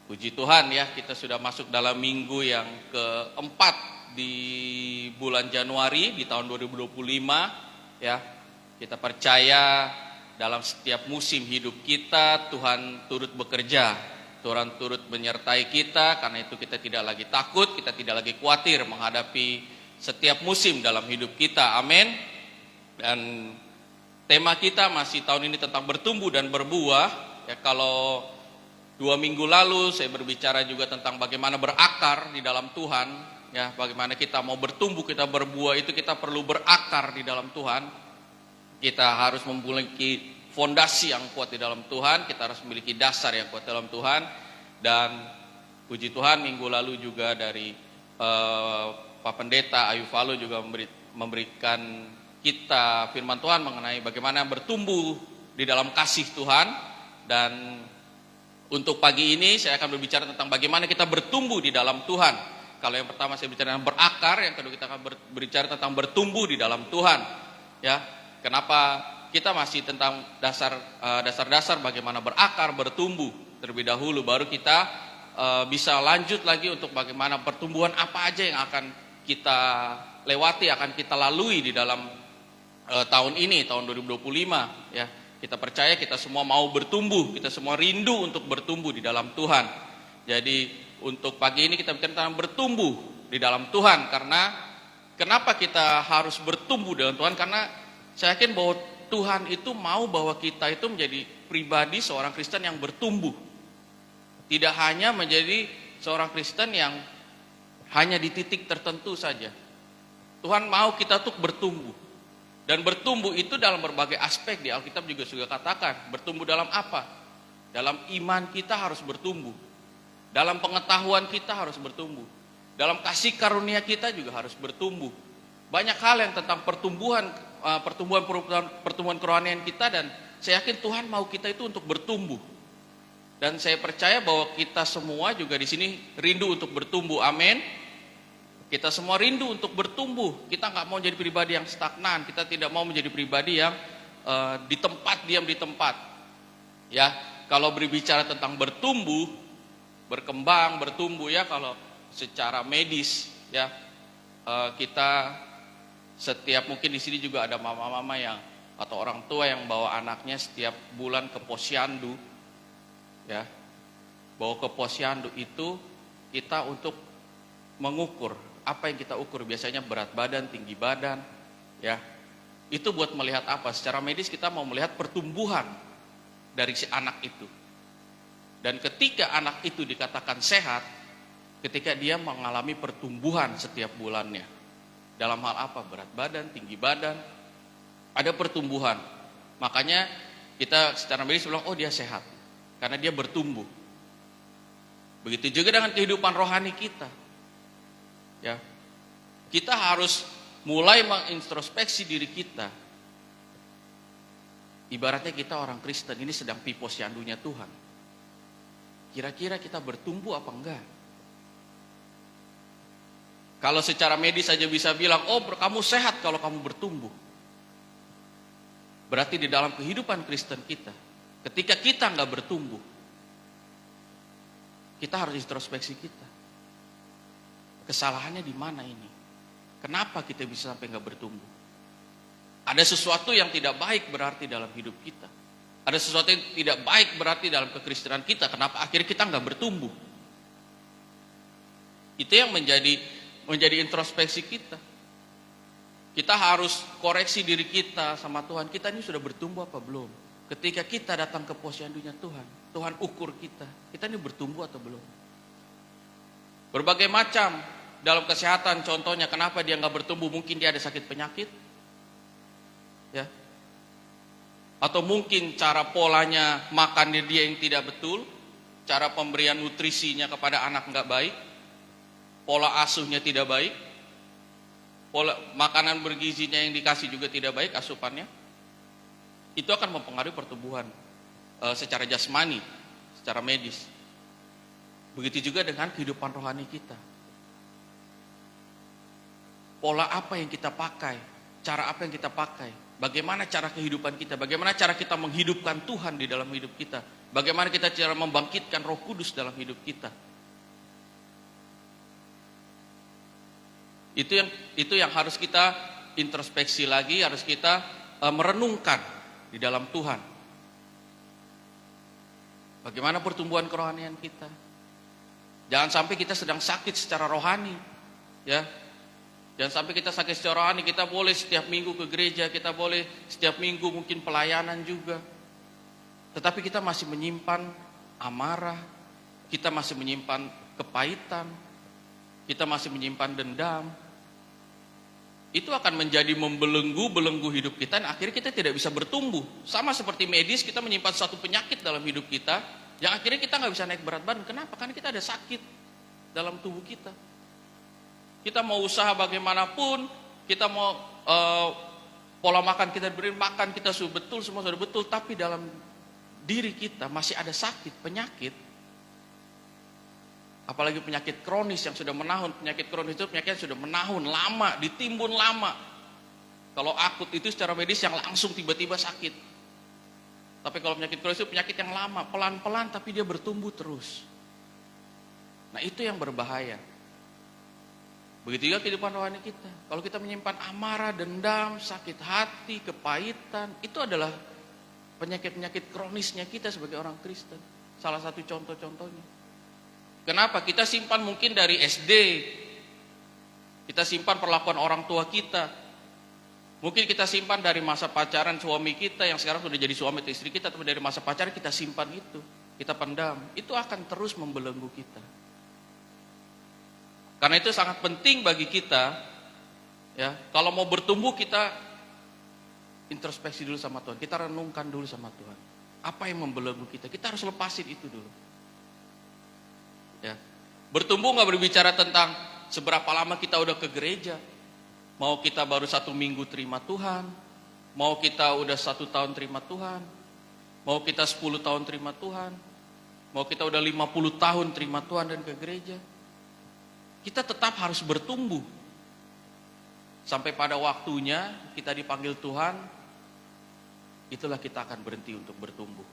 Puji Tuhan ya, kita sudah masuk dalam minggu yang keempat di bulan Januari di tahun 2025 ya. Kita percaya dalam setiap musim hidup kita Tuhan turut bekerja, Tuhan turut menyertai kita, karena itu kita tidak lagi takut, kita tidak lagi khawatir menghadapi setiap musim dalam hidup kita. Amin. Dan tema kita masih tahun ini tentang bertumbuh dan berbuah ya. Kalau 2 minggu lalu saya berbicara juga tentang bagaimana berakar di dalam Tuhan ya, bagaimana kita mau bertumbuh, kita berbuah itu kita perlu berakar di dalam Tuhan. Kita harus memiliki fondasi yang kuat di dalam Tuhan, kita harus memiliki dasar yang kuat dalam Tuhan. Dan puji Tuhan minggu lalu juga dari Pak Pendeta Ayu Falo juga memberikan kita firman Tuhan mengenai bagaimana bertumbuh di dalam kasih Tuhan. Dan untuk pagi ini saya akan berbicara tentang bagaimana kita bertumbuh di dalam Tuhan. Kalau yang pertama saya bicara tentang berakar, yang kedua kita akan berbicara tentang bertumbuh di dalam Tuhan. Ya, kenapa kita masih tentang dasar-dasar bagaimana berakar, bertumbuh terlebih dahulu, baru kita bisa lanjut lagi untuk bagaimana pertumbuhan apa aja yang akan kita lewati, akan kita lalui di dalam tahun ini, tahun 2025 ya. Kita percaya kita semua mau bertumbuh, kita semua rindu untuk bertumbuh di dalam Tuhan. Jadi untuk pagi ini kita bicara tentang bertumbuh di dalam Tuhan. Karena kenapa kita harus bertumbuh dalam Tuhan? Karena saya yakin bahwa Tuhan itu mau bahwa kita itu menjadi pribadi seorang Kristen yang bertumbuh. Tidak hanya menjadi seorang Kristen yang hanya di titik tertentu saja. Tuhan mau kita tuh bertumbuh. Dan bertumbuh itu dalam berbagai aspek. Di Alkitab juga sudah katakan, bertumbuh dalam apa? Dalam iman kita harus bertumbuh. Dalam pengetahuan kita harus bertumbuh. Dalam kasih karunia kita juga harus bertumbuh. Banyak hal yang tentang pertumbuhan kerohanian kita, dan saya yakin Tuhan mau kita itu untuk bertumbuh. Dan saya percaya bahwa kita semua juga di sini rindu untuk bertumbuh. Amin. Kita semua rindu untuk bertumbuh. Kita nggak mau jadi pribadi yang stagnan. Kita tidak mau menjadi pribadi yang diam di tempat. Ya, kalau berbicara tentang bertumbuh, berkembang, bertumbuh ya, kalau secara medis ya, kita setiap, mungkin di sini juga ada mama-mama yang atau orang tua yang bawa anaknya setiap bulan ke posyandu ya. Bawa ke posyandu itu kita untuk mengukur. Apa yang kita ukur? Biasanya berat badan, tinggi badan ya. Itu buat melihat apa? Secara medis kita mau melihat pertumbuhan dari si anak itu. Dan ketika anak itu dikatakan sehat, ketika dia mengalami pertumbuhan setiap bulannya. Dalam hal apa? Berat badan, tinggi badan, ada pertumbuhan. Makanya kita secara medis bilang, oh dia sehat karena dia bertumbuh. Begitu juga dengan kehidupan rohani kita. Ya, kita harus mulai mengintrospeksi diri kita. Ibaratnya kita orang Kristen ini sedang pi posyandunya Tuhan. Kira-kira kita bertumbuh apa enggak? Kalau secara medis saja bisa bilang, oh kamu sehat kalau kamu bertumbuh. Berarti di dalam kehidupan Kristen kita, ketika kita enggak bertumbuh, kita harus introspeksi kita. Kesalahannya di mana ini? Kenapa kita bisa sampai nggak bertumbuh? Ada sesuatu yang tidak baik berarti dalam hidup kita. Ada sesuatu yang tidak baik berarti dalam kekristenan kita. Kenapa akhirnya kita nggak bertumbuh? Itu yang menjadi introspeksi kita. Kita harus koreksi diri kita sama Tuhan. Kita ini sudah bertumbuh apa belum? Ketika kita datang ke posyandunya Tuhan, Tuhan ukur kita. Kita ini bertumbuh atau belum? Berbagai macam dalam kesehatan, contohnya kenapa dia nggak bertumbuh? Mungkin dia ada sakit penyakit, ya, atau mungkin cara polanya makan dia yang tidak betul, cara pemberian nutrisinya kepada anak nggak baik, pola asuhnya tidak baik, pola makanan bergizinya yang dikasih juga tidak baik asupannya. Itu akan mempengaruhi pertumbuhan secara jasmani, secara medis. Begitu juga dengan kehidupan rohani kita. Pola apa yang kita pakai, cara apa yang kita pakai, bagaimana cara kehidupan kita, bagaimana cara kita menghidupkan Tuhan di dalam hidup kita. Bagaimana kita cara membangkitkan Roh Kudus dalam hidup kita. Itu yang harus kita introspeksi lagi, harus kita merenungkan di dalam Tuhan. Bagaimana pertumbuhan kerohanian kita? Jangan sampai kita sedang sakit secara rohani, ya. Jangan sampai kita sakit secara rohani. Kita boleh setiap minggu ke gereja, kita boleh setiap minggu mungkin pelayanan juga. Tetapi kita masih menyimpan amarah, kita masih menyimpan kepahitan, kita masih menyimpan dendam. Itu akan menjadi membelenggu hidup kita, dan akhirnya kita tidak bisa bertumbuh. Sama seperti medis, kita menyimpan satu penyakit dalam hidup kita, yang akhirnya kita nggak bisa naik berat badan. Kenapa? Karena kita ada sakit dalam tubuh kita. Kita mau usaha bagaimanapun, kita mau pola makan kita beri makan, kita sudah betul, semua sudah betul, tapi dalam diri kita masih ada sakit, penyakit. Apalagi penyakit kronis yang sudah menahun. Penyakit kronis itu penyakit yang sudah menahun, lama, ditimbun lama. Kalau akut itu secara medis yang langsung tiba-tiba sakit. Tapi kalau penyakit kronis itu penyakit yang lama, pelan-pelan tapi dia bertumbuh terus. Nah itu yang berbahaya. Begitu juga kehidupan rohani kita. Kalau kita menyimpan amarah, dendam, sakit hati, kepahitan, itu adalah penyakit-penyakit kronisnya kita sebagai orang Kristen. Salah satu contoh-contohnya. Kenapa? Kita simpan mungkin dari SD. Kita simpan perlakuan orang tua kita. Mungkin kita simpan dari masa pacaran suami kita yang sekarang sudah jadi suami atau istri kita, tapi dari masa pacaran kita simpan itu. Kita pendam. Itu akan terus membelenggu kita. Karena itu sangat penting bagi kita, ya, kalau mau bertumbuh kita introspeksi dulu sama Tuhan. Kita renungkan dulu sama Tuhan. Apa yang membelenggu kita? Kita harus lepasin itu dulu. Ya. Bertumbuh nggak berbicara tentang seberapa lama kita udah ke gereja. Mau kita baru 1 minggu terima Tuhan. Mau kita udah 1 tahun terima Tuhan. Mau kita 10 tahun terima Tuhan. Mau kita udah 50 tahun terima Tuhan dan ke gereja. Kita tetap harus bertumbuh. Sampai pada waktunya kita dipanggil Tuhan, itulah kita akan berhenti untuk bertumbuh.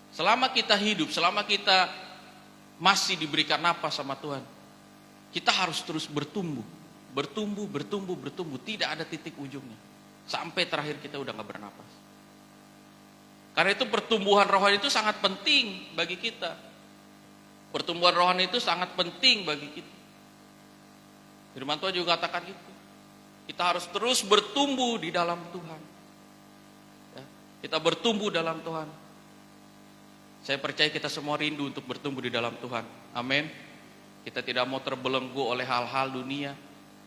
Selama kita hidup, selama kita masih diberikan napas sama Tuhan, kita harus terus bertumbuh. Bertumbuh. Tidak ada titik ujungnya. Sampai terakhir kita udah gak bernapas. Karena itu pertumbuhan rohani itu sangat penting bagi kita. Pertumbuhan rohani itu sangat penting bagi kita. Firman Tuhan juga katakan itu. Kita harus terus bertumbuh di dalam Tuhan. Ya, kita bertumbuh dalam Tuhan. Saya percaya kita semua rindu untuk bertumbuh di dalam Tuhan. Amin. Kita tidak mau terbelenggu oleh hal-hal dunia.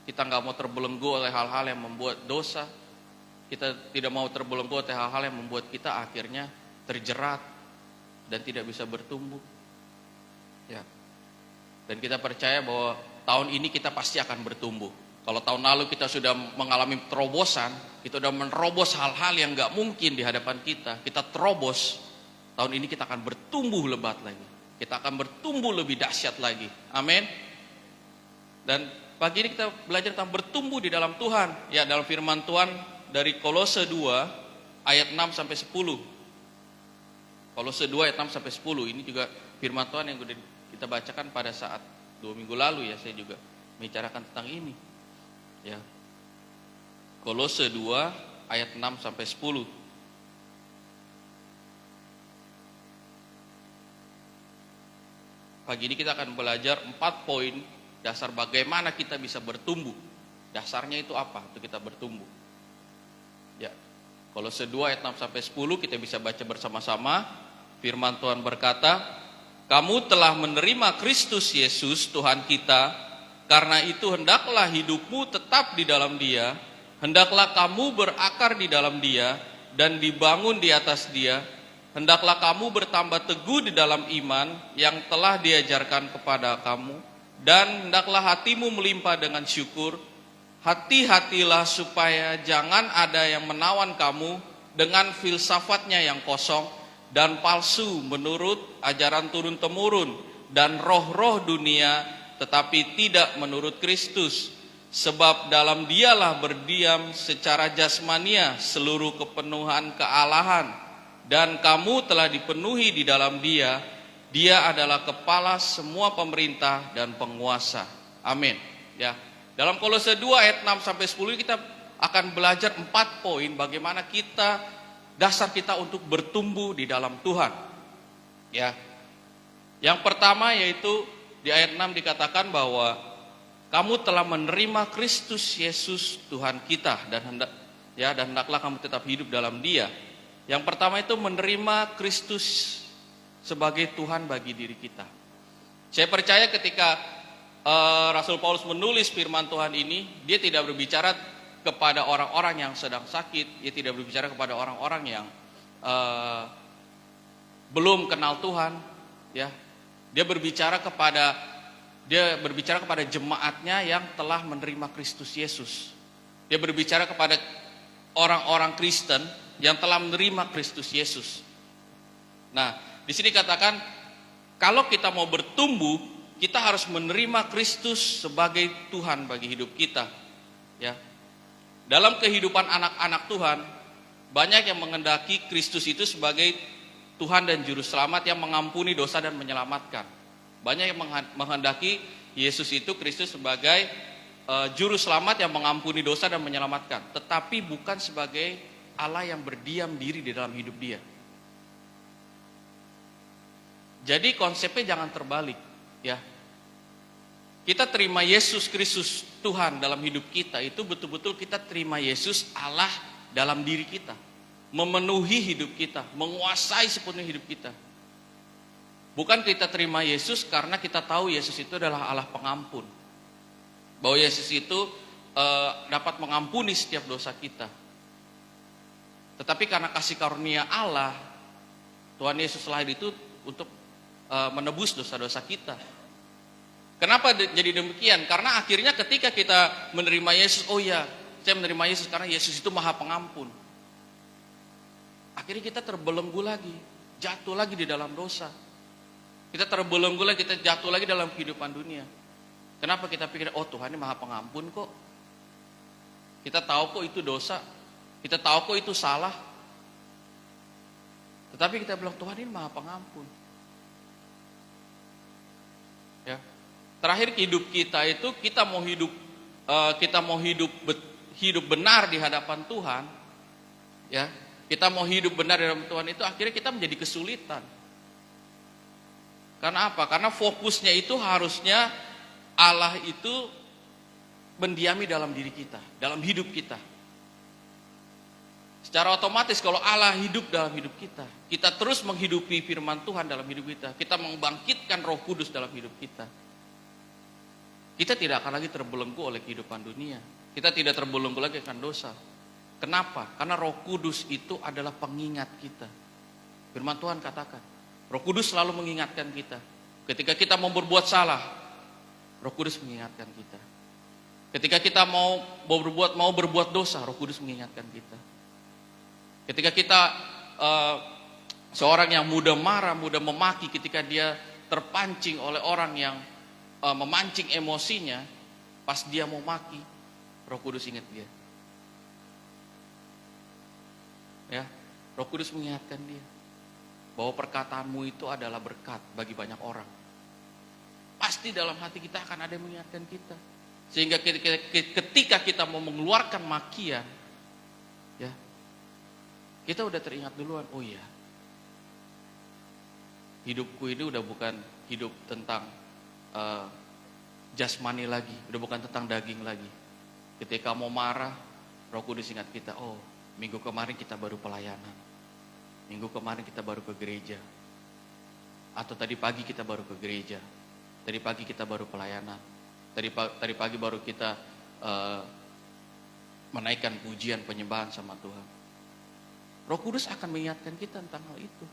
Kita nggak mau terbelenggu oleh hal-hal yang membuat dosa. Kita tidak mau terbelenggu oleh hal-hal yang membuat kita akhirnya terjerat dan tidak bisa bertumbuh. Ya. Dan kita percaya bahwa tahun ini kita pasti akan bertumbuh. Kalau tahun lalu kita sudah mengalami terobosan, kita sudah menerobos hal-hal yang nggak mungkin di hadapan kita terobos. Tahun ini kita akan bertumbuh lebat lagi. Kita akan bertumbuh lebih dahsyat lagi. Amin. Dan pagi ini kita belajar tentang bertumbuh di dalam Tuhan. Ya, dalam firman Tuhan dari Kolose 2 ayat 6 sampai 10. Kolose 2 ayat 6 sampai 10. Ini juga firman Tuhan yang sudah kita bacakan pada saat 2 minggu lalu, ya, saya juga membicarakan tentang ini. Ya. Kolose 2 ayat 6 sampai 10. Pagi ini kita akan belajar 4 poin dasar bagaimana kita bisa bertumbuh. Dasarnya itu apa untuk kita bertumbuh? Ya. Kolose 2 ayat 6 sampai 10 kita bisa baca bersama-sama. Firman Tuhan berkata, "Kamu telah menerima Kristus Yesus Tuhan kita, karena itu hendaklah hidupmu tetap di dalam Dia, hendaklah kamu berakar di dalam Dia dan dibangun di atas Dia. Hendaklah kamu bertambah teguh di dalam iman yang telah diajarkan kepada kamu, dan hendaklah hatimu melimpah dengan syukur. Hati-hatilah supaya jangan ada yang menawan kamu dengan filsafatnya yang kosong dan palsu menurut ajaran turun-temurun dan roh-roh dunia, tetapi tidak menurut Kristus. Sebab dalam Dialah berdiam secara jasmania seluruh kepenuhan kealahan, dan kamu telah dipenuhi di dalam Dia. Dia adalah kepala semua pemerintah dan penguasa. Amin. Ya. Dalam Kolose 2 ayat 6 sampai 10 kita akan belajar 4 poin bagaimana dasar kita untuk bertumbuh di dalam Tuhan. Ya. Yang pertama yaitu di ayat 6 dikatakan bahwa kamu telah menerima Kristus Yesus Tuhan kita dan hendaklah kamu tetap hidup dalam Dia. Yang pertama itu menerima Kristus sebagai Tuhan bagi diri kita. Saya percaya ketika Rasul Paulus menulis firman Tuhan ini, dia tidak berbicara kepada orang-orang yang sedang sakit, dia tidak berbicara kepada orang-orang yang belum kenal Tuhan, ya. Dia berbicara kepada jemaatnya yang telah menerima Kristus Yesus. Dia berbicara kepada orang-orang Kristen yang telah menerima Kristus Yesus. Nah, di sini katakan kalau kita mau bertumbuh, kita harus menerima Kristus sebagai Tuhan bagi hidup kita. Ya. Dalam kehidupan anak-anak Tuhan, banyak yang mengendaki Kristus itu sebagai Tuhan dan Juru Selamat yang mengampuni dosa dan menyelamatkan. Banyak yang menghendaki Yesus itu Kristus sebagai Juru Selamat yang mengampuni dosa dan menyelamatkan. Tetapi bukan sebagai Allah yang berdiam diri di dalam hidup dia. Jadi konsepnya jangan terbalik, ya. Kita terima Yesus Kristus Tuhan dalam hidup kita, itu betul-betul kita terima Yesus Allah dalam diri kita, memenuhi hidup kita, menguasai sepenuhnya hidup kita. Bukan kita terima Yesus karena kita tahu Yesus itu adalah Allah pengampun, bahwa Yesus itu dapat mengampuni setiap dosa kita. Tetapi karena kasih karunia Allah, Tuhan Yesus lahir itu untuk menebus dosa-dosa kita. Kenapa jadi demikian? Karena akhirnya ketika kita menerima Yesus, oh ya, saya menerima Yesus karena Yesus itu Maha Pengampun. Akhirnya kita terbelenggu lagi, jatuh lagi di dalam dosa. Kita terbelenggu lagi, kita jatuh lagi dalam kehidupan dunia. Kenapa kita pikir, oh Tuhan ini Maha Pengampun kok. Kita tahu kok itu dosa, kita tahu kok itu salah. Tetapi kita bilang Tuhan ini Maha Pengampun. Ya. Terakhir hidup kita itu kita mau hidup benar di hadapan Tuhan, ya. Kita mau hidup benar di hadapan Tuhan itu akhirnya kita menjadi kesulitan. Karena apa? Karena fokusnya itu harusnya Allah itu mendiami dalam diri kita, dalam hidup kita. Secara otomatis kalau Allah hidup dalam hidup kita, kita terus menghidupi firman Tuhan dalam hidup kita, kita membangkitkan Roh Kudus dalam hidup kita. Kita tidak akan lagi terbelenggu oleh kehidupan dunia. Kita tidak terbelenggu lagi akan dosa. Kenapa? Karena Roh Kudus itu adalah pengingat kita. Firman Tuhan katakan, Roh Kudus selalu mengingatkan kita. Ketika kita mau berbuat salah, Roh Kudus mengingatkan kita. Ketika kita mau berbuat dosa, Roh Kudus mengingatkan kita. Ketika kita seorang yang mudah marah, mudah memaki, ketika dia terpancing oleh orang yang memancing emosinya, pas dia mau maki, Roh Kudus ingat dia. Ya, Roh Kudus mengingatkan dia bahwa perkataanmu itu adalah berkat bagi banyak orang. Pasti dalam hati kita akan ada yang mengingatkan kita. Sehingga ketika kita mau mengeluarkan makian, ya, kita udah teringat duluan, oh iya, hidupku ini udah bukan hidup tentang jasmani lagi, udah bukan tentang daging lagi. Ketika mau marah, Roh Kudus ingat kita, oh minggu kemarin kita baru pelayanan, minggu kemarin kita baru ke gereja, atau tadi pagi kita baru ke gereja, tadi pagi kita baru pelayanan, tadi pagi baru kita menaikkan pujian penyembahan sama Tuhan. Roh Kudus akan mengingatkan kita tentang hal itu.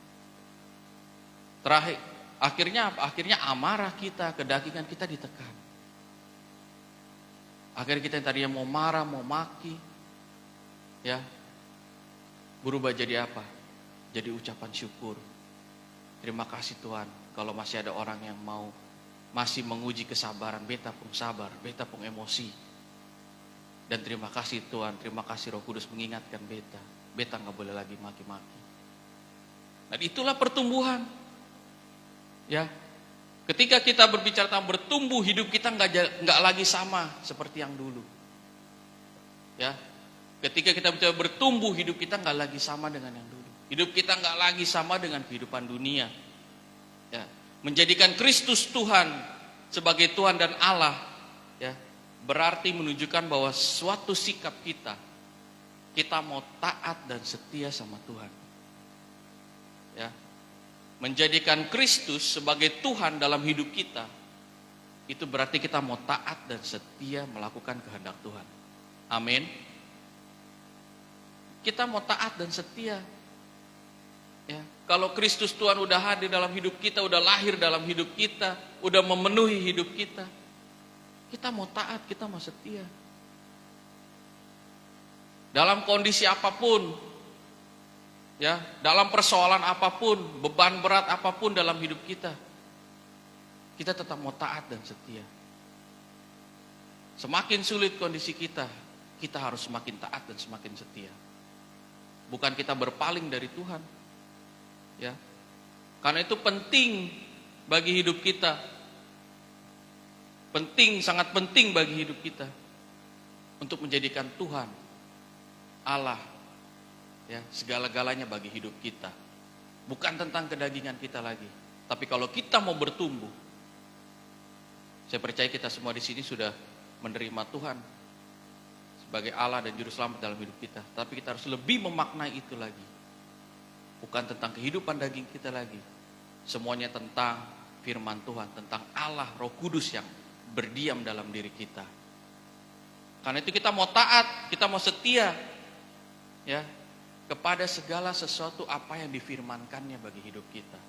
Terakhir, akhirnya apa? Akhirnya amarah kita, kedagingan kita ditekan. Akhirnya kita yang tadinya mau marah, mau maki, ya, berubah jadi apa? Jadi ucapan syukur. Terima kasih Tuhan, kalau masih ada orang yang masih menguji kesabaran, beta pun sabar, beta pun emosi. Dan terima kasih Tuhan, terima kasih Roh Kudus mengingatkan beta. Beta gak boleh lagi maki-maki. Dan itulah pertumbuhan. Ya, ketika kita berbicara tentang bertumbuh, hidup kita nggak lagi sama seperti yang dulu. Ya, ketika kita bicara bertumbuh, hidup kita nggak lagi sama dengan yang dulu. Hidup kita nggak lagi sama dengan kehidupan dunia. Ya, menjadikan Kristus Tuhan sebagai Tuhan dan Allah, ya, berarti menunjukkan bahwa suatu sikap kita mau taat dan setia sama Tuhan. Ya, menjadikan Kristus sebagai Tuhan dalam hidup kita, itu berarti kita mau taat dan setia melakukan kehendak Tuhan. Amin. Kita mau taat dan setia. Ya, kalau Kristus Tuhan udah hadir dalam hidup kita, udah lahir dalam hidup kita, udah memenuhi hidup kita, kita mau taat, kita mau setia. Dalam kondisi apapun, ya, dalam persoalan apapun, beban berat apapun dalam hidup kita tetap mau taat dan setia. Semakin sulit kondisi kita harus semakin taat dan semakin setia. Bukan kita berpaling dari Tuhan. Ya. Karena itu penting bagi hidup kita. Penting, sangat penting bagi hidup kita untuk menjadikan Tuhan Allah, ya, segala-galanya bagi hidup kita. Bukan tentang kedagingan kita lagi. Tapi kalau kita mau bertumbuh, saya percaya kita semua di sini sudah menerima Tuhan sebagai Allah dan Juru Selamat dalam hidup kita. Tapi kita harus lebih memaknai itu lagi. Bukan tentang kehidupan daging kita lagi. Semuanya tentang firman Tuhan, tentang Allah, Roh Kudus yang berdiam dalam diri kita. Karena itu kita mau taat, kita mau setia, ya, kepada segala sesuatu apa yang difirmankannya bagi hidup kita.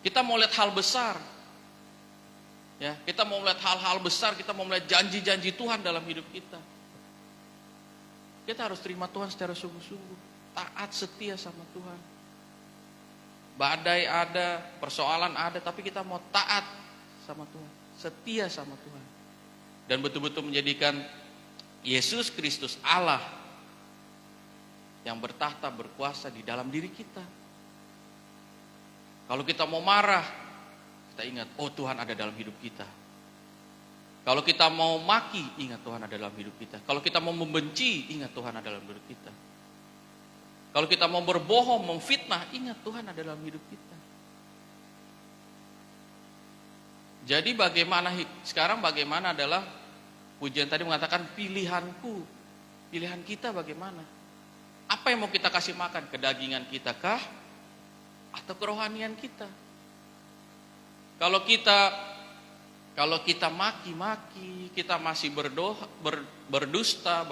Kita mau lihat hal besar, ya, kita mau melihat hal-hal besar, kita mau melihat janji-janji Tuhan dalam hidup kita. Kita harus terima Tuhan secara sungguh-sungguh, taat setia sama Tuhan. Badai ada, persoalan ada, tapi kita mau taat sama Tuhan, setia sama Tuhan. Dan betul-betul menjadikan Yesus Kristus Allah yang bertahta berkuasa di dalam diri kita. Kalau kita mau marah, kita ingat, oh Tuhan ada dalam hidup kita. Kalau kita mau maki, ingat Tuhan ada dalam hidup kita. Kalau kita mau membenci, ingat Tuhan ada dalam hidup kita. Kalau kita mau berbohong, memfitnah, ingat Tuhan ada dalam hidup kita. Jadi bagaimana adalah pujian tadi mengatakan pilihanku. Pilihan kita bagaimana? Apa yang mau kita kasih makan? Kedagingan kita kah? Atau kerohanian kita? Kalau kita maki-maki, kita masih berdusta,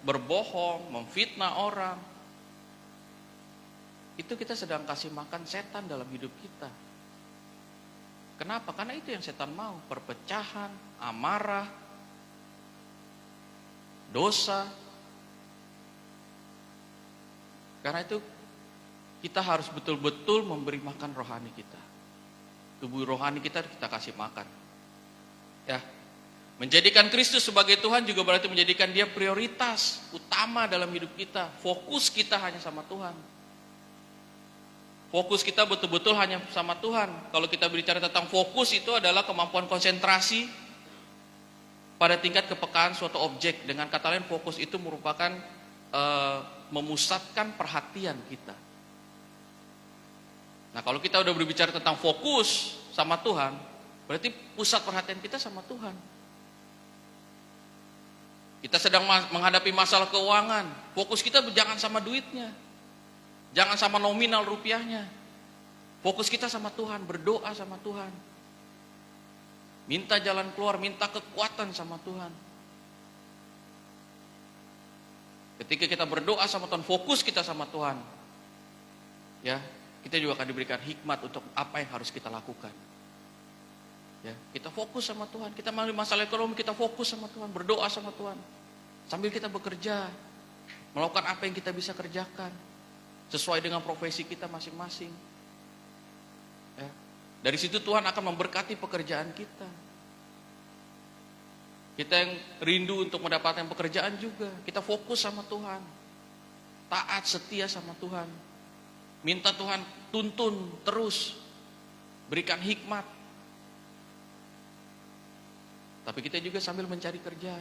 berbohong, memfitnah orang, itu kita sedang kasih makan setan dalam hidup kita. Kenapa? Karena itu yang setan mau, perpecahan, amarah, dosa. Karena itu kita harus betul-betul memberi makan rohani kita. Tubuh rohani kita kasih makan. Ya. Menjadikan Kristus sebagai Tuhan juga berarti menjadikan Dia prioritas utama dalam hidup kita. Fokus kita hanya sama Tuhan. Fokus kita betul-betul hanya sama Tuhan. Kalau kita berbicara tentang fokus, itu adalah kemampuan konsentrasi pada tingkat kepekaan suatu objek. Dengan kata lain, fokus itu merupakan memusatkan perhatian kita. Nah, kalau kita udah berbicara tentang fokus sama Tuhan, berarti pusat perhatian kita sama Tuhan. Kita sedang menghadapi masalah keuangan, fokus kita jangan sama duitnya, jangan sama nominal rupiahnya. Fokus kita sama Tuhan, berdoa sama Tuhan. Minta jalan keluar, minta kekuatan sama Tuhan. Ketika kita berdoa sama Tuhan, fokus kita sama Tuhan, ya, kita juga akan diberikan hikmat untuk apa yang harus kita lakukan. Ya, kita fokus sama Tuhan, kita mengalami masalah ekonomi, kita fokus sama Tuhan, berdoa sama Tuhan. Sambil kita bekerja, melakukan apa yang kita bisa kerjakan, sesuai dengan profesi kita masing-masing. Ya, dari situ Tuhan akan memberkati pekerjaan kita. Kita yang rindu untuk mendapatkan pekerjaan juga, kita fokus sama Tuhan, taat setia sama Tuhan. Minta Tuhan tuntun terus, berikan hikmat. Tapi kita juga sambil mencari kerja.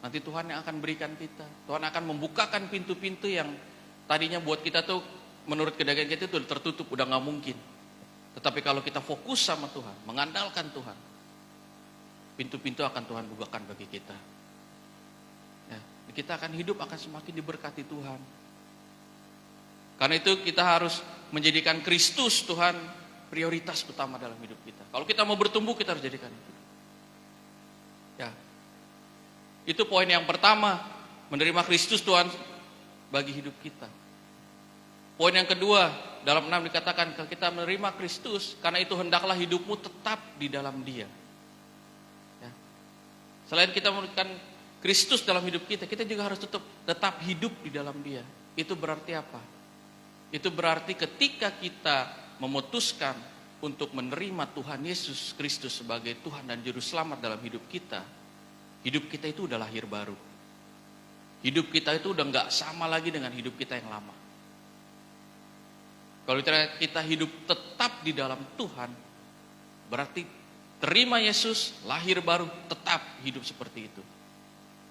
Nanti Tuhan yang akan berikan kita. Tuhan akan membukakan pintu-pintu yang tadinya buat kita tuh menurut kedagingan kita itu tertutup, udah gak mungkin. Tetapi kalau kita fokus sama Tuhan, mengandalkan Tuhan, pintu-pintu akan Tuhan bukakan bagi kita. Ya, kita akan hidup akan semakin diberkati Tuhan. Karena itu kita harus menjadikan Kristus Tuhan prioritas utama dalam hidup kita. Kalau kita mau bertumbuh, kita harus jadikan itu. Ya, itu poin yang pertama, menerima Kristus Tuhan bagi hidup kita. Poin yang kedua, dalam 6 dikatakan, kalau kita menerima Kristus, karena itu hendaklah hidupmu tetap di dalam Dia. Ya. Selain kita memberikan Kristus dalam hidup kita, kita juga harus tetap hidup di dalam Dia. Itu berarti apa? Itu berarti ketika kita memutuskan untuk menerima Tuhan Yesus Kristus sebagai Tuhan dan Juru Selamat dalam hidup kita itu udah lahir baru. Hidup kita itu udah gak sama lagi dengan hidup kita yang lama. Kalau kita hidup tetap di dalam Tuhan, berarti terima Yesus, lahir baru, tetap hidup seperti itu.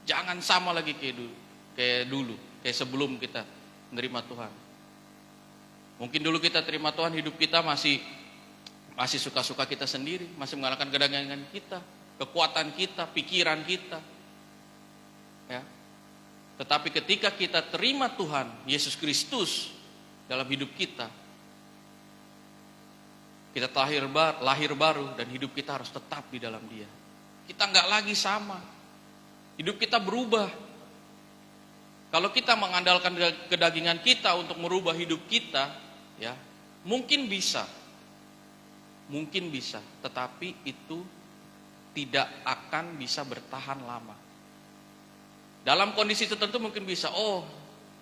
Jangan sama lagi kayak dulu, kayak sebelum kita menerima Tuhan. Mungkin dulu kita terima Tuhan, hidup kita masih suka-suka kita sendiri, masih mengalahkan kedagingan kita, kekuatan kita, pikiran kita. Ya. Tetapi ketika kita terima Tuhan Yesus Kristus dalam hidup kita lahir baru dan hidup kita harus tetap di dalam Dia. Kita nggak lagi sama. Hidup kita berubah. Kalau kita mengandalkan kedagingan kita untuk merubah hidup kita, ya, mungkin bisa, tetapi itu tidak akan bisa bertahan lama. Dalam kondisi tertentu mungkin bisa,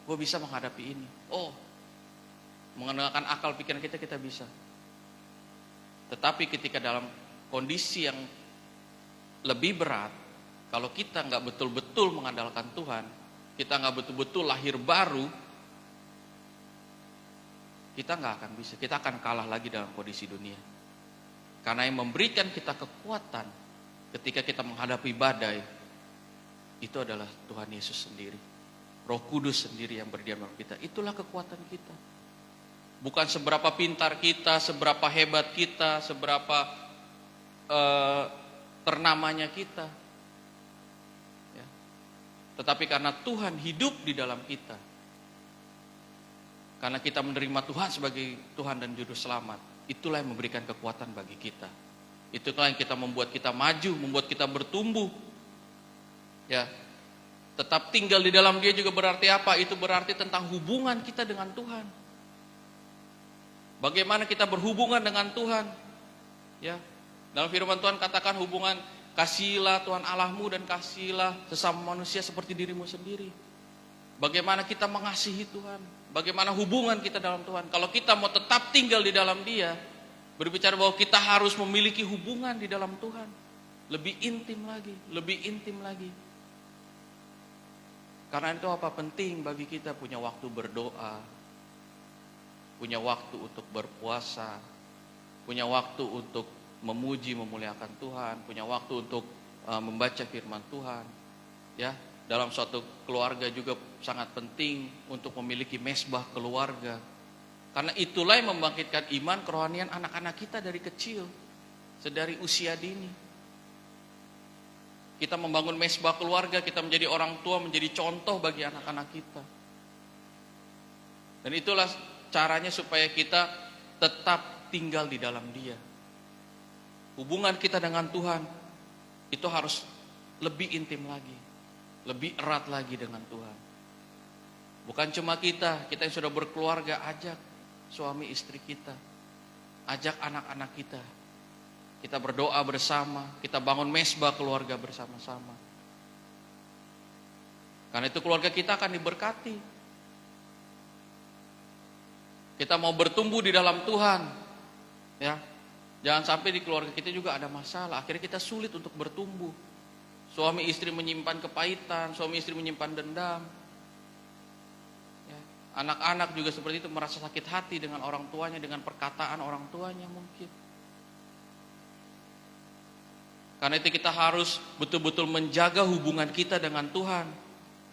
gue bisa menghadapi ini. Mengandalkan akal pikiran kita bisa. Tetapi ketika dalam kondisi yang lebih berat, kalau kita nggak betul-betul mengandalkan Tuhan, kita nggak betul-betul lahir baru, kita nggak akan bisa. Kita akan kalah lagi dalam kondisi dunia. Karena yang memberikan kita kekuatan ketika kita menghadapi badai, itu adalah Tuhan Yesus sendiri. Roh Kudus sendiri yang berdiam dalam kita. Itulah kekuatan kita. Bukan seberapa pintar kita, seberapa hebat kita, seberapa ternamanya kita. Ya. Tetapi karena Tuhan hidup di dalam kita, karena kita menerima Tuhan sebagai Tuhan dan Juru Selamat, itulah yang memberikan kekuatan bagi kita. Itulah yang membuat kita maju, membuat kita bertumbuh. Ya, tetap tinggal di dalam Dia juga berarti apa? Itu berarti tentang hubungan kita dengan Tuhan. Bagaimana kita berhubungan dengan Tuhan? Ya, dalam firman Tuhan katakan hubungan, kasihilah Tuhan Allahmu dan kasihilah sesama manusia seperti dirimu sendiri. Bagaimana kita mengasihi Tuhan? Bagaimana hubungan kita dalam Tuhan? Kalau kita mau tetap tinggal di dalam Dia, berbicara bahwa kita harus memiliki hubungan di dalam Tuhan, lebih intim lagi. Karena itu apa penting bagi kita punya waktu berdoa, punya waktu untuk berpuasa, punya waktu untuk memuji, memuliakan Tuhan, punya waktu untuk membaca firman Tuhan. Ya, dalam suatu keluarga juga sangat penting untuk memiliki mesbah keluarga. Karena itulah yang membangkitkan iman kerohanian anak-anak kita dari kecil, sedari usia dini. Kita membangun mesbah keluarga, kita menjadi orang tua, menjadi contoh bagi anak-anak kita. Dan itulah caranya supaya kita tetap tinggal di dalam Dia. Hubungan kita dengan Tuhan itu harus lebih intim lagi, lebih erat lagi dengan Tuhan. Bukan cuma kita yang sudah berkeluarga, ajak suami istri kita, ajak anak-anak kita. Kita berdoa bersama, kita bangun mesbah keluarga bersama-sama. Karena itu keluarga kita akan diberkati. Kita mau bertumbuh di dalam Tuhan, ya. Jangan sampai di keluarga kita juga ada masalah, akhirnya kita sulit untuk bertumbuh. Suami istri menyimpan kepahitan, suami istri menyimpan dendam. Ya. Anak-anak juga seperti itu, merasa sakit hati dengan orang tuanya, dengan perkataan orang tuanya mungkin. Karena itu kita harus betul-betul menjaga hubungan kita dengan Tuhan.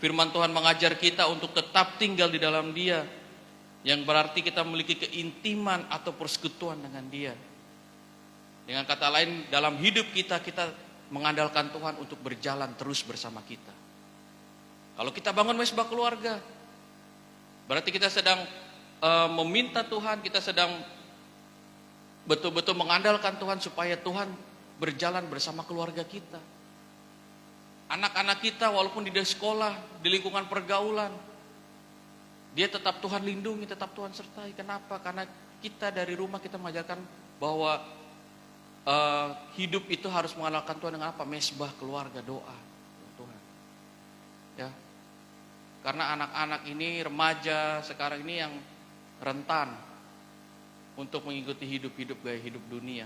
Firman Tuhan mengajar kita untuk tetap tinggal di dalam Dia, yang berarti kita memiliki keintiman atau persekutuan dengan Dia. Dengan kata lain, dalam hidup kita mengandalkan Tuhan untuk berjalan terus bersama kita. Kalau kita bangun mesbah keluarga, berarti kita sedang meminta Tuhan, kita sedang betul-betul mengandalkan Tuhan supaya Tuhan berjalan bersama keluarga kita. Anak-anak kita walaupun di sekolah, di lingkungan pergaulan, dia tetap Tuhan lindungi, tetap Tuhan sertai. Kenapa? Karena kita dari rumah kita mengajarkan bahwa hidup itu harus mengandalkan Tuhan dengan apa? Mesbah keluarga, doa Tuhan. Ya. Karena anak-anak ini, remaja sekarang ini yang rentan untuk mengikuti hidup-hidup gaya hidup dunia.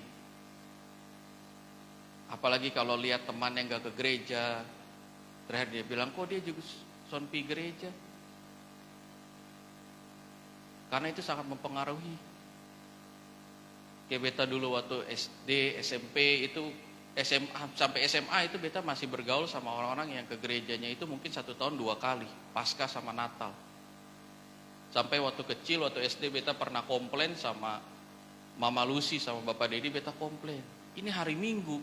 Apalagi kalau lihat teman yang gak ke gereja, terakhir dia bilang, kok dia juga son pi gereja? Karena itu sangat mempengaruhi. Kayak beta dulu waktu SD, SMP itu, SMA sampai SMA itu beta masih bergaul sama orang-orang yang ke gerejanya itu mungkin 1 tahun 2 kali, Paskah sama Natal. Sampai waktu kecil, waktu SD beta pernah komplain sama Mama Lucy sama Bapak Dedi, beta komplain, ini hari Minggu,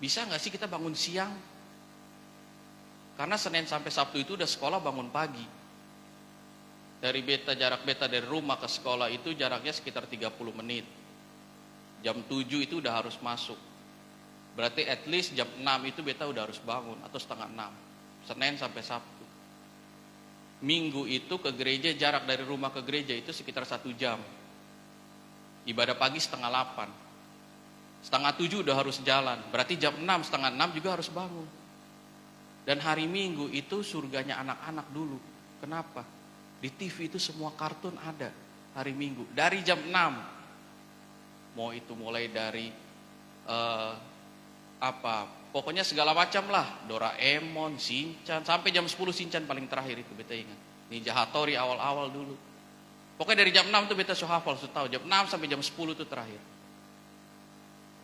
bisa gak sih kita bangun siang? Karena Senin sampai Sabtu itu udah sekolah bangun pagi. Jarak beta dari rumah ke sekolah itu jaraknya sekitar 30 menit. Jam 7 itu udah harus masuk. Berarti at least jam 6 itu beta udah harus bangun, atau setengah 6. Senin sampai Sabtu. Minggu itu ke gereja, jarak dari rumah ke gereja itu sekitar 1 jam. Ibadah pagi setengah 8. Setengah 7 udah harus jalan. Berarti jam 6, setengah 6 juga harus bangun. Dan hari Minggu itu surganya anak-anak dulu. Kenapa? Di TV itu semua kartun ada hari Minggu. Dari jam 6. Mau itu mulai dari pokoknya segala macam lah, Doraemon, Shinchan, sampai jam 10 Shinchan paling terakhir itu beta ingat. Ninja Hattori awal-awal dulu. Pokoknya dari jam 6 tuh beta so hafal, so tahu. Jam 6 sampai jam 10 itu terakhir.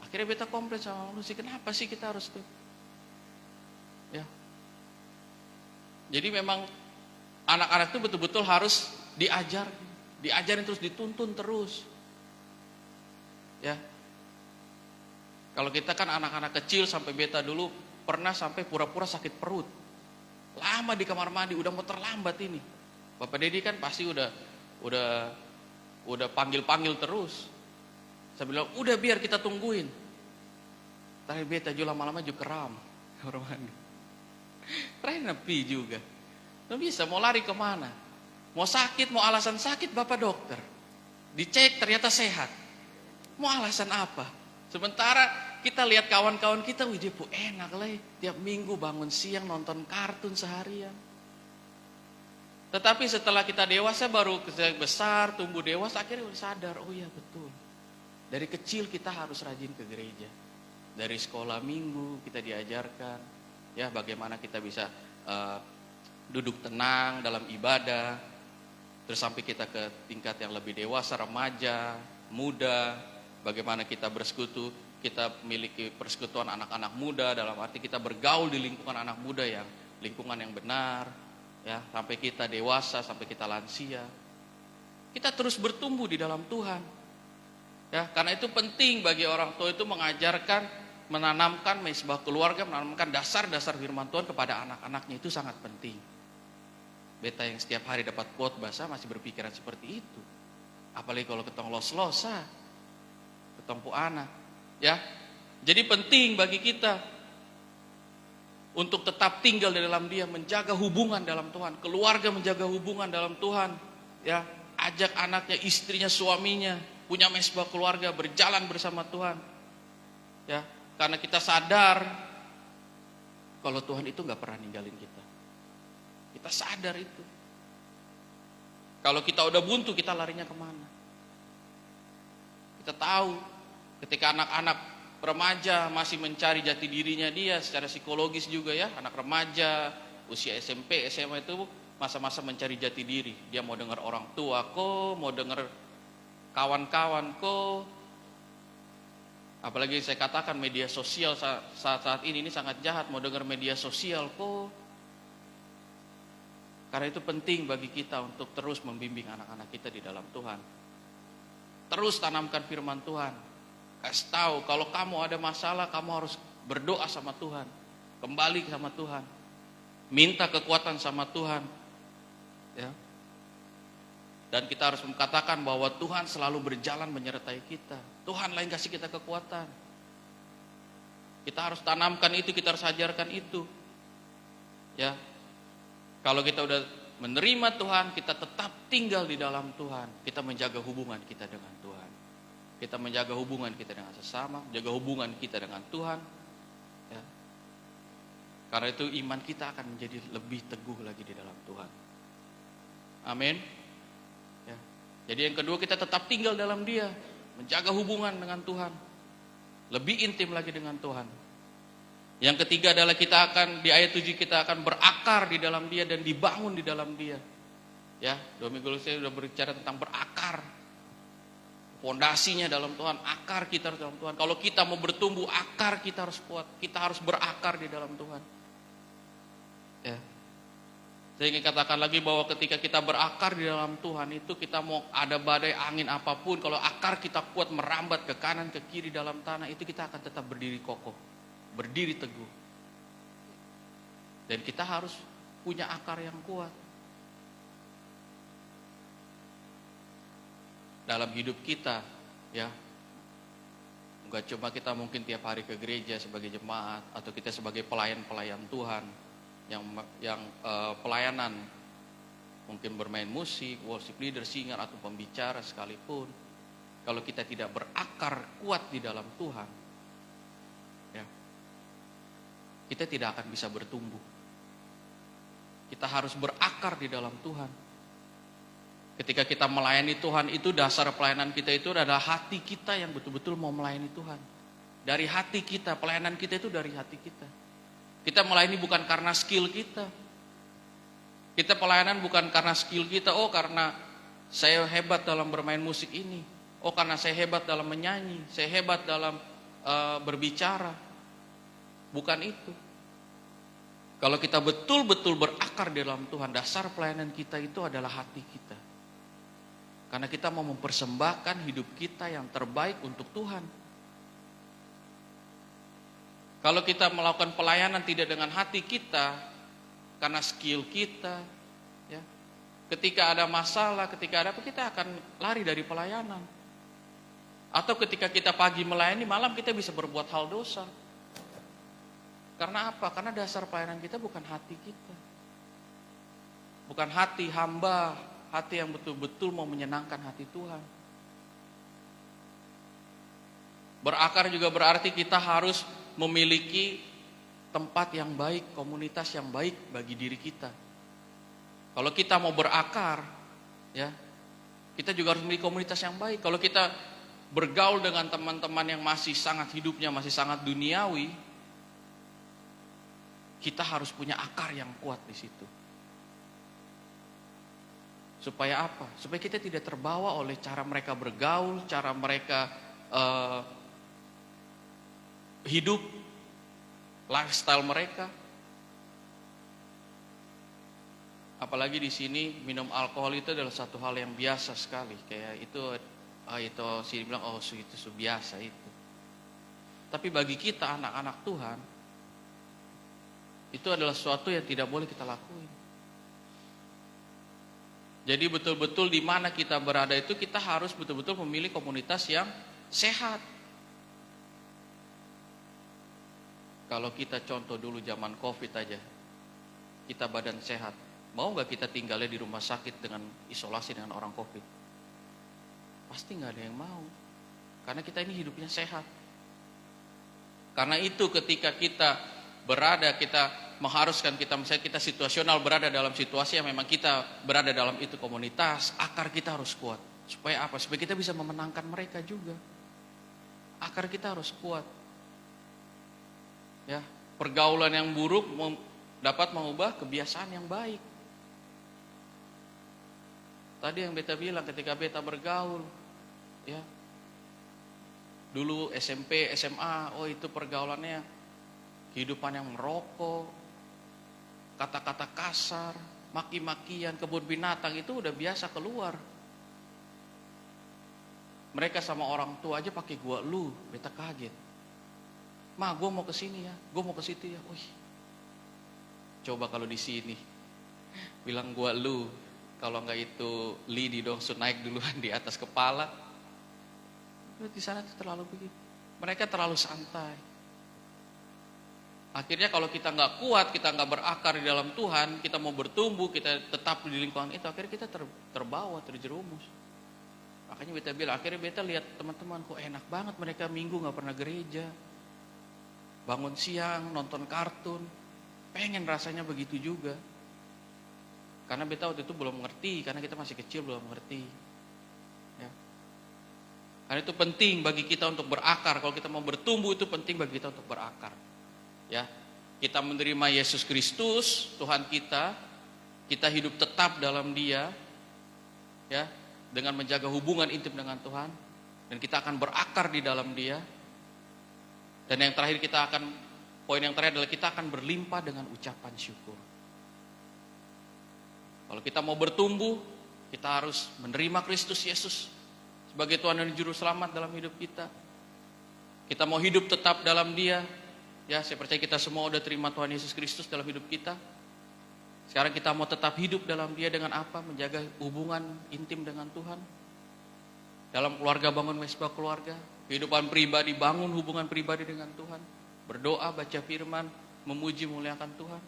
Akhirnya beta komplain sama Lucy, kenapa sih kita harus tuh? Ya. Jadi memang anak-anak itu betul-betul harus diajarin terus, dituntun terus. Ya. Kalau kita kan anak-anak kecil, sampai beta dulu pernah sampai pura-pura sakit perut. Lama di kamar mandi, udah mau terlambat ini. Bapak Dedi kan pasti udah panggil-panggil terus. Saya bilang, udah biar kita tungguin. Terakhir beta juga lama-lama juga keram kamar mandi. Terakhir nepi juga. Nggak bisa, mau lari kemana? Mau sakit, mau alasan sakit, Bapak dokter. Dicek ternyata sehat. Mau alasan apa? Sementara kita lihat kawan-kawan kita, wih dia enak lah, tiap minggu bangun siang nonton kartun seharian. Tetapi setelah kita dewasa, baru besar, tumbuh dewasa, akhirnya udah sadar, oh iya betul. Dari kecil kita harus rajin ke gereja. Dari sekolah minggu kita diajarkan, ya bagaimana kita bisa duduk tenang dalam ibadah. Terus sampai kita ke tingkat yang lebih dewasa, remaja, muda, bagaimana kita bersekutu, kita memiliki persekutuan anak-anak muda, dalam arti kita bergaul di lingkungan anak muda yang lingkungan yang benar, ya, sampai kita dewasa, sampai kita lansia. Kita terus bertumbuh di dalam Tuhan. Ya, karena itu penting bagi orang tua itu mengajarkan, menanamkan mesbah keluarga, menanamkan dasar-dasar firman Tuhan kepada anak-anaknya, itu sangat penting. Beta yang setiap hari dapat khotbah masih berpikiran seperti itu. Apalagi kalau ketong los-losa, ketong pu anak, ya. Jadi penting bagi kita untuk tetap tinggal di dalam Dia, menjaga hubungan dalam Tuhan, keluarga menjaga hubungan dalam Tuhan, ya. Ajak anaknya, istrinya, suaminya punya mesbah keluarga, berjalan bersama Tuhan, ya. Karena kita sadar kalau Tuhan itu nggak pernah ninggalin kita. Kita sadar itu. Kalau kita udah buntu, kita larinya kemana? Kita tahu ketika anak-anak remaja masih mencari jati dirinya dia secara psikologis juga, ya. Anak remaja, usia SMP, SMA itu masa-masa mencari jati diri. Dia mau dengar orang tua kok, mau dengar kawan-kawan kok. Apalagi saya katakan media sosial saat ini sangat jahat, mau dengar media sosial kok. Karena itu penting bagi kita untuk terus membimbing anak-anak kita di dalam Tuhan. Terus tanamkan firman Tuhan. Kasih tahu kalau kamu ada masalah, kamu harus berdoa sama Tuhan. Kembali sama Tuhan. Minta kekuatan sama Tuhan. Ya. Dan kita harus mengatakan bahwa Tuhan selalu berjalan menyertai kita. Tuhan lain kasih kita kekuatan. Kita harus tanamkan itu, kita harus ajarkan itu. Ya. Kalau kita udah menerima Tuhan, kita tetap tinggal di dalam Tuhan. Kita menjaga hubungan kita dengan Tuhan. Kita menjaga hubungan kita dengan sesama, menjaga hubungan kita dengan Tuhan. Ya. Karena itu iman kita akan menjadi lebih teguh lagi di dalam Tuhan. Amin. Ya. Jadi yang kedua, kita tetap tinggal dalam Dia, menjaga hubungan dengan Tuhan, lebih intim lagi dengan Tuhan. Yang ketiga adalah kita akan, di ayat 7 kita akan berakar di dalam Dia dan dibangun di dalam Dia. Ya, 2 minggu lalu saya sudah berbicara tentang berakar. Fondasinya dalam Tuhan, akar kita dalam Tuhan. Kalau kita mau bertumbuh, akar kita harus kuat. Kita harus berakar di dalam Tuhan. Ya. Saya ingin katakan lagi bahwa ketika kita berakar di dalam Tuhan itu, kita mau ada badai angin apapun, kalau akar kita kuat merambat ke kanan ke kiri dalam tanah, itu kita akan tetap berdiri kokoh, berdiri teguh. Dan kita harus punya akar yang kuat dalam hidup kita, ya. Enggak cuma kita mungkin tiap hari ke gereja sebagai jemaat, atau kita sebagai pelayan-pelayan Tuhan yang pelayanan, mungkin bermain musik, worship leader, singer, atau pembicara sekalipun. Kalau kita tidak berakar kuat di dalam Tuhan, ya, kita tidak akan bisa bertumbuh. Kita harus berakar di dalam Tuhan. Ketika kita melayani Tuhan, itu dasar pelayanan kita itu adalah hati kita yang betul-betul mau melayani Tuhan. Dari hati kita, pelayanan kita itu dari hati kita. Kita melayani bukan karena skill kita. Kita pelayanan bukan karena skill kita. Oh, karena saya hebat dalam bermain musik ini. Oh, karena saya hebat dalam menyanyi. Saya hebat dalam berbicara. Bukan itu. Kalau kita betul-betul berakar di dalam Tuhan, dasar pelayanan kita itu adalah hati kita. Karena kita mau mempersembahkan hidup kita yang terbaik untuk Tuhan. Kalau kita melakukan pelayanan tidak dengan hati kita, karena skill kita, ya, ketika ada masalah, ketika ada apa, kita akan lari dari pelayanan. Atau ketika kita pagi melayani, malam kita bisa berbuat hal dosa. Karena apa? Karena dasar pelayanan kita bukan hati kita. Bukan hati hamba, hati yang betul-betul mau menyenangkan hati Tuhan. Berakar juga berarti kita harus memiliki tempat yang baik, komunitas yang baik bagi diri kita. Kalau kita mau berakar, ya, kita juga harus memiliki komunitas yang baik. Kalau kita bergaul dengan teman-teman yang masih sangat hidupnya masih sangat duniawi, kita harus punya akar yang kuat di situ. Supaya apa? Supaya kita tidak terbawa oleh cara mereka bergaul, cara mereka hidup, lifestyle mereka. Apalagi di sini minum alkohol itu adalah satu hal yang biasa sekali. Kayak itu sih bilang itu biasa itu. Tapi bagi kita anak-anak Tuhan, itu adalah sesuatu yang tidak boleh kita lakuin. Jadi betul-betul di mana kita berada itu kita harus betul-betul memilih komunitas yang sehat. Kalau kita contoh dulu zaman COVID aja, kita badan sehat, mau gak kita tinggalnya di rumah sakit dengan isolasi dengan orang COVID? Pasti gak ada yang mau. Karena kita ini hidupnya sehat. Karena itu ketika kita berada, kita mengharuskan kita, misalnya kita situasional berada dalam situasi yang memang kita berada dalam itu komunitas, akar kita harus kuat. Supaya apa? Supaya kita bisa memenangkan mereka juga. Akar kita harus kuat. Ya, pergaulan yang buruk dapat mengubah kebiasaan yang baik. Tadi yang beta bilang ketika beta bergaul, ya, dulu SMP, SMA, oh itu pergaulannya kehidupan yang merokok, kata-kata kasar, maki-makian, kebun binatang itu udah biasa keluar. Mereka sama orang tua aja pakai gua lu, beta kaget. Ma, gua mau ke sini ya, gua mau ke situ ya. Wih. Coba kalau di sini bilang gua lu, kalau enggak itu lidi dong, naik duluan di atas kepala. Di sana itu terlalu begitu. Mereka terlalu santai. Akhirnya kalau kita nggak kuat, kita nggak berakar di dalam Tuhan, kita mau bertumbuh, kita tetap di lingkungan itu, akhirnya kita terbawa, terjerumus. Makanya beta bilang, akhirnya beta lihat teman-teman, kok enak banget mereka minggu nggak pernah gereja, bangun siang, nonton kartun, pengen rasanya begitu juga. Karena beta waktu itu belum mengerti, karena kita masih kecil belum mengerti. Ya. Karena itu penting bagi kita untuk berakar. Kalau kita mau bertumbuh itu penting bagi kita untuk berakar. Ya, kita menerima Yesus Kristus, Tuhan kita hidup tetap dalam Dia, ya, dengan menjaga hubungan intim dengan Tuhan, dan kita akan berakar di dalam Dia. Dan yang terakhir poin yang terakhir adalah kita akan berlimpah dengan ucapan syukur. Kalau kita mau bertumbuh, kita harus menerima Kristus Yesus sebagai Tuhan dan Juru Selamat dalam hidup kita. Kita mau hidup tetap dalam Dia. Ya, saya percaya kita semua udah terima Tuhan Yesus Kristus dalam hidup kita. Sekarang kita mau tetap hidup dalam Dia dengan apa? Menjaga hubungan intim dengan Tuhan. Dalam keluarga bangun mesbah keluarga. Kehidupan pribadi bangun hubungan pribadi dengan Tuhan. Berdoa, baca firman, memuji, muliakan Tuhan.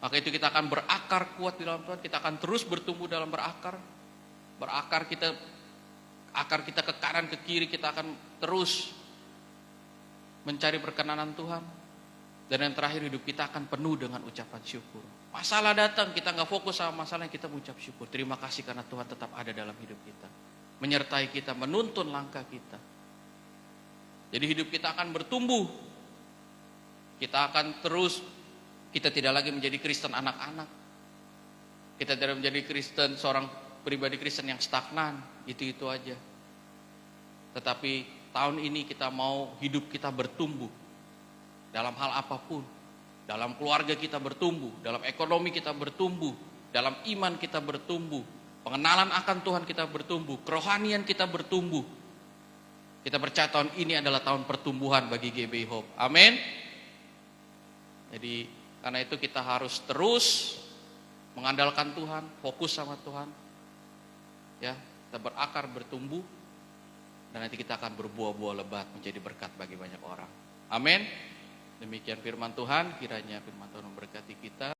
Maka itu kita akan berakar kuat di dalam Tuhan. Kita akan terus bertumbuh dalam berakar. Akar kita ke kanan, ke kiri, kita akan terus mencari perkenanan Tuhan. Dan yang terakhir, hidup kita akan penuh dengan ucapan syukur. Masalah datang, kita gak fokus sama masalah, kita mengucap syukur. Terima kasih karena Tuhan tetap ada dalam hidup kita, menyertai kita, menuntun langkah kita. Jadi hidup kita akan bertumbuh. Kita akan terus, kita tidak lagi menjadi Kristen anak-anak. Kita tidak menjadi Kristen, seorang pribadi Kristen yang stagnan, itu-itu aja. Tetapi tahun ini kita mau hidup kita bertumbuh dalam hal apapun. Dalam keluarga kita bertumbuh, dalam ekonomi kita bertumbuh, dalam iman kita bertumbuh, pengenalan akan Tuhan kita bertumbuh, kerohanian kita bertumbuh. Kita percaya tahun ini adalah tahun pertumbuhan bagi GBI Hope. Amin. Jadi karena itu kita harus terus mengandalkan Tuhan, fokus sama Tuhan. Ya, kita berakar, bertumbuh. Dan nanti kita akan berbuah-buah lebat menjadi berkat bagi banyak orang. Amin. Demikian firman Tuhan, kiranya firman Tuhan memberkati kita.